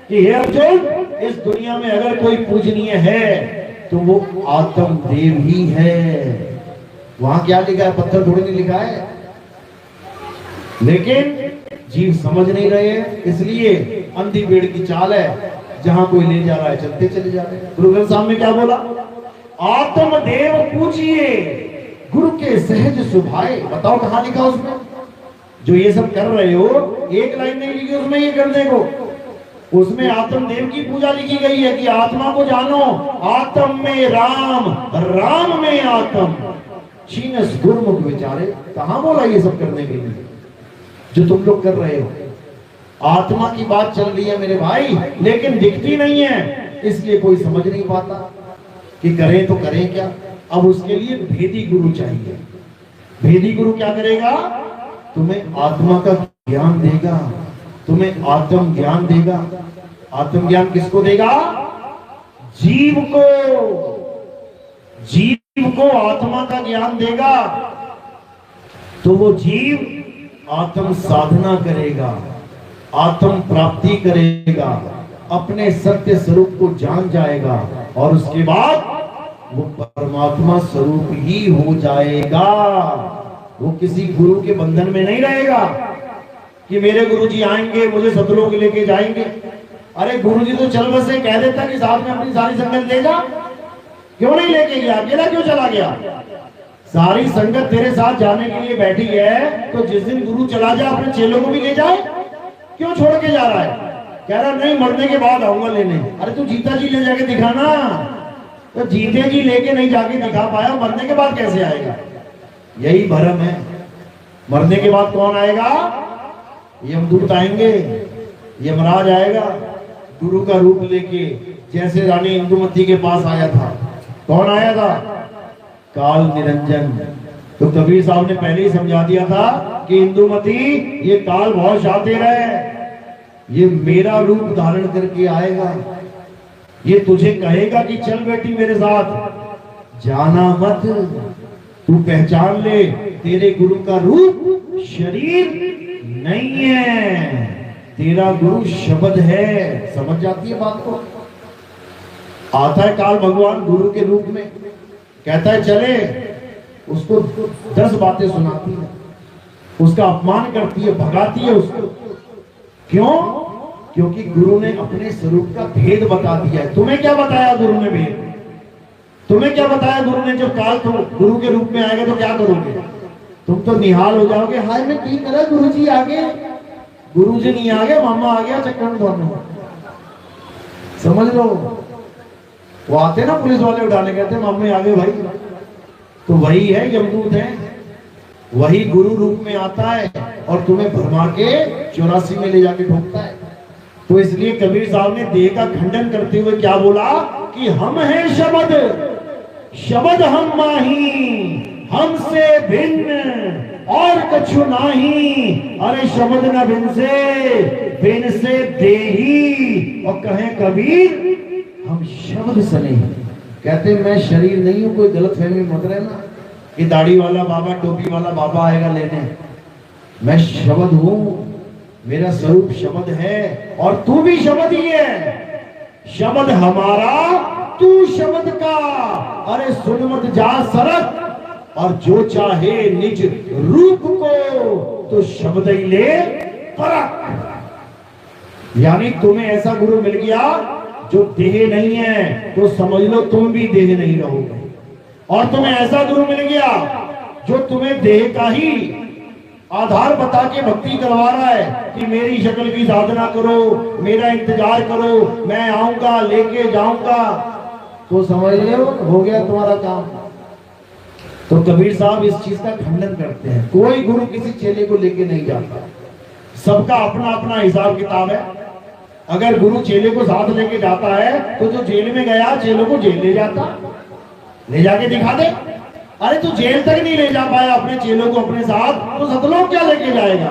कि हे अर्जुन, इस दुनिया में अगर कोई पूजनीय है तो वो आत्म देव ही है। वहां क्या लिखा है? पत्थर थोड़ी नहीं लिखा है। लेकिन जीव समझ नहीं रहे हैं, इसलिए अंधी भेड़ की चाल है, जहां कोई ले जा रहा है चलते चले जा रहे हैं। गुरु ग्रंथ साहब ने क्या बोला? आत्म देव पूजिए, गुरु के सहज सुभाए। बताओ कहां लिखा उसमें? जो ये सब कर रहे हो, एक लाइन नहीं लिखी उसमें ये करने को। उसमें आत्म देव की पूजा लिखी गई है कि आत्मा को जानो, आत्म में राम, राम में आत्म, छीनस गुरमुख विचारे। कहां बोला ये सब करने के लिए जो तुम लोग कर रहे हो? आत्मा की बात चल रही है मेरे भाई, लेकिन दिखती नहीं है, इसलिए कोई समझ नहीं पाता कि करें तो करें क्या। अब उसके लिए भेदी गुरु चाहिए। भेदी गुरु क्या करेगा? तुम्हें आत्मा का ज्ञान देगा, तुम्हें आत्म ज्ञान देगा। आत्म ज्ञान किसको देगा? जीव को। जीव को आत्मा का ज्ञान देगा तो वो जीव आत्म साधना करेगा, आत्म प्राप्ति करेगा, अपने सत्य स्वरूप को जान जाएगा और उसके बाद वो परमात्मा स्वरूप ही हो जाएगा। वो किसी गुरु के बंधन में नहीं रहेगा कि मेरे गुरुजी आएंगे मुझे सतलोक लेके जाएंगे। अरे गुरुजी तो चल बसे कह देता कि साथ में अपनी सारी संगत ले जा, क्यों नहीं लेके गया? अकेला क्यों चला गया? सारी संगत तेरे साथ जाने के लिए बैठी है, तो जिस दिन गुरु चला जाए अपने चेलों को भी ले जाए। क्यों छोड़ के जा रहा है? कह रहा नहीं, मरने के बाद आऊंगा लेने। अरे तू जीता जी ले जाके दिखाना। तो जीते जी लेके नहीं जाके दिखा पाया, मरने के बाद कैसे आएगा? यही भरम है। मरने के बाद कौन आएगा? यमदूत आएंगे, यमराज आएगा गुरु का रूप लेके, जैसे रानी इंदुमती के पास आया था। कौन आया था? काल निरंजन। तो कबीर साहब ने पहले ही समझा दिया था कि इंदुमती, ये काल बहुत शातिर है, ये मेरा रूप धारण करके आएगा, ये तुझे कहेगा कि चल बेटी मेरे साथ, जाना मत, तू पहचान ले तेरे गुरु का रूप शरीर नहीं है, तेरा गुरु शब्द है। समझ जाती है बात को? आता है काल भगवान गुरु के रूप में, कहता है चले, उसको 10 बातें सुनाती है, उसका अपमान करती है, भगाती है उसको। क्यों? क्योंकि गुरु ने अपने स्वरूप का भेद बता दिया है। तुम्हें क्या बताया गुरु ने भेद? तुम्हें क्या बताया गुरु ने? जब काल तुम गुरु के रूप में आएगा तो क्या करोगे? तुम तो निहाल हो जाओगे, हाय मैं ठीक करा, गुरु जी आ गए। गुरु जी नहीं आ गए, मामा आ गया चक्कर दोनों। समझ लो, वो आते ना पुलिस वाले उठाने, कहते मामे आ गए भाई, तो वही है यमदूत है, वही गुरु रूप में आता है और तुम्हें भरमा के 84 में ले जाके ठोकता है। तो इसलिए कबीर साहब ने देह का खंडन करते हुए क्या बोला कि हम हैं शब्द, शब्द हम माही, हमसे भिन्न और कछु नाही। अरे शब्द न भिन्न से देही, और कहे कबीर हम शब्द से नहीं। कहते मैं शरीर नहीं हूं, कोई गलत फहमी मत रहना कि दाढ़ी वाला बाबा, टोपी वाला बाबा आएगा लेने। मैं शब्द हूं, मेरा स्वरूप शब्द है और तू भी शब्द ही है। शब्द हमारा, तू शब्द का। अरे सुन मत जा सरक, और जो चाहे निज रूप को तो शब्द ही ले परख। यानी तुम्हें ऐसा गुरु मिल गया जो देह नहीं है, तो समझ लो तुम भी देह नहीं रहोगे। और तुम्हें ऐसा गुरु मिल गया जो तुम्हें देह का ही आधार बता के भक्ति करवा रहा है कि मेरी शक्ल की साधना करो, मेरा इंतजार करो, मैं आऊंगा लेके जाऊंगा, तो समझ लो हो गया तुम्हारा काम। तो कबीर साहब इस चीज का खंडन करते हैं। कोई गुरु किसी चेले को लेके नहीं जाता, सबका अपना अपना हिसाब किताब है। अगर गुरु चेले को साथ लेके जाता है तो जो जेल में गया चेलों को जेल ले जाता, ले जाके दिखा दे। अरे तू जेल तक नहीं ले जा पाया अपने चेलों को अपने साथ, तो सतलोक क्या लेके जाएगा?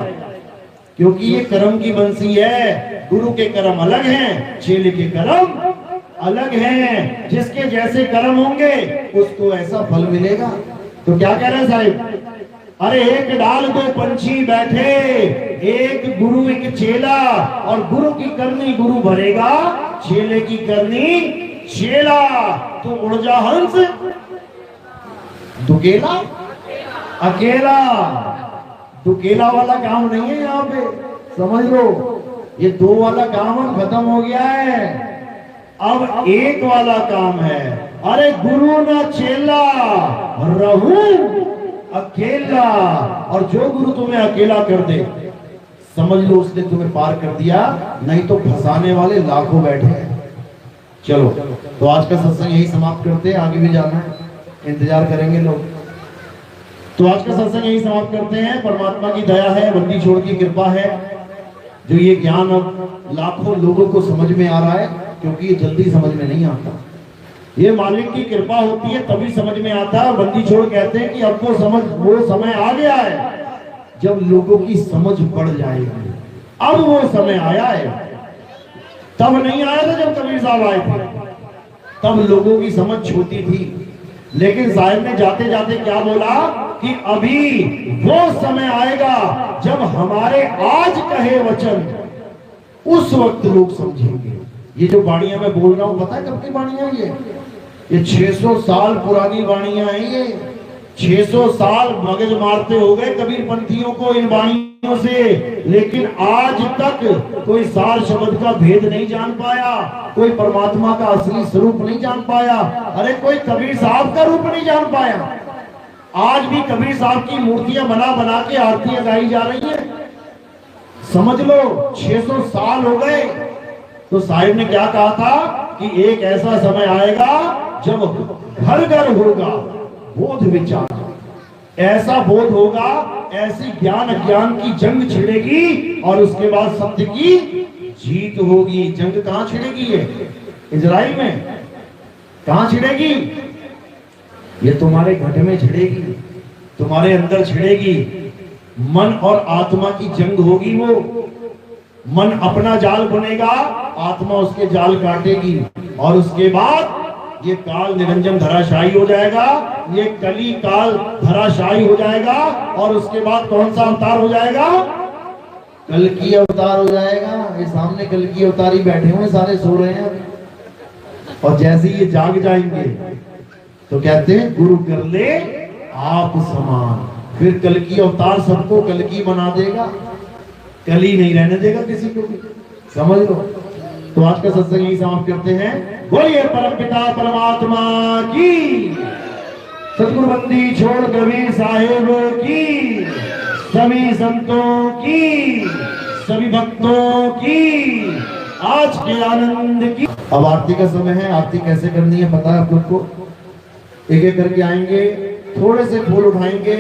क्योंकि ये कर्म की बंसी है। गुरु के कर्म अलग हैं, चेले के कर्म अलग हैं। जिसके जैसे कर्म होंगे उसको ऐसा फल मिलेगा। तो क्या कह रहे हैं साहिब? अरे एक डाल दो पंछी बैठे, एक गुरु एक चेला, और गुरु की करनी गुरु भरेगा, चेले की करनी चेला। तो उड़ जा हंस दुकेला अकेला। दुकेला वाला काम नहीं है यहाँ पे, समझ लो। ये दो वाला काम खत्म हो गया है, अब एक वाला काम है। अरे गुरु ना चेला रहूं अकेला, और जो गुरु तुम्हें अकेला कर दे समझ लो उसने तुम्हें पार कर दिया, नहीं तो फंसाने वाले लाखों बैठे हैं। चलो तो आज का सत्संग यही समाप्त करते हैं, आगे भी जाना है, इंतजार करेंगे लोग। तो आज का सत्संग यही समाप्त करते हैं। परमात्मा की दया है, बंदी छोड़ की कृपा है, जो ये ज्ञान अब लाखों लोगों को समझ में आ रहा है, क्योंकि ये जल्दी समझ में नहीं आता। ये मालिक की कृपा होती है तभी समझ में आता है। बंदी छोड़ कहते हैं कि अब वो समय आ गया है जब लोगों की समझ बढ़ जाएगी। अब वो समय आया है, तब नहीं आया था जब कबीर साहब आए थे, तब लोगों की समझ छोटी थी। लेकिन साहिब ने जाते जाते क्या बोला कि अभी वो समय आएगा जब हमारे आज कहे वचन उस वक्त लोग समझेंगे। ये जो वाणियां मैं बोल रहा हूं, पता है कब की वाणियां? ये 600 साल पुरानी वाणियां हैं। ये 600 साल मगज मारते हो गए कबीर पंथियों को इन वाणियों से, लेकिन आज तक कोई सार शब्द का भेद नहीं जान पाया, कोई परमात्मा का असली स्वरूप नहीं जान पाया, अरे कोई कबीर साहब का रूप नहीं जान पाया। आज भी कबीर साहब की मूर्तियां बना बना के आरतियां गाई जा रही है। समझ लो 600 साल हो गए। तो साहिब ने क्या कहा था कि एक ऐसा समय आएगा जब घर घर होगा बोध विचार, ऐसा बोध होगा, ऐसी ज्ञान अज्ञान की जंग छिड़ेगी और उसके बाद सत्य की जीत होगी। जंग कहां छिड़ेगी? ये इजराइल में। कहां छिड़ेगी? ये तुम्हारे घट में छिड़ेगी, तुम्हारे अंदर छिड़ेगी। मन और आत्मा की जंग होगी। वो मन अपना जाल बुनेगा, आत्मा उसके जाल काटेगी, और उसके बाद ये काल निरंजन धराशायी हो जाएगा, ये कली काल धराशायी हो जाएगा। और उसके बाद कौन सा अवतार हो जाएगा? कल की अवतार हो जाएगा। ये सामने कल की अवतारी बैठे हुए सारे सो रहे हैं, और जैसे ये जाग जाएंगे तो कहते हैं गुरु कर ले आप समान। फिर कल की अवतार सबको कल की बना देगा, कली नहीं रहने देगा किसी को भी, समझ लो। तो आज का सत्संग यही समाप्त करते हैं। बोलिए परमपिता परमात्मा की, सतगुरु बंदी छोड़ कबीर साहेब की, सभी संतों की, सभी भक्तों की, आज के आनंद की। अब आरती का समय है। आरती कैसे करनी है पता है आप लोग को? एक एक करके आएंगे, थोड़े से फूल उठाएंगे,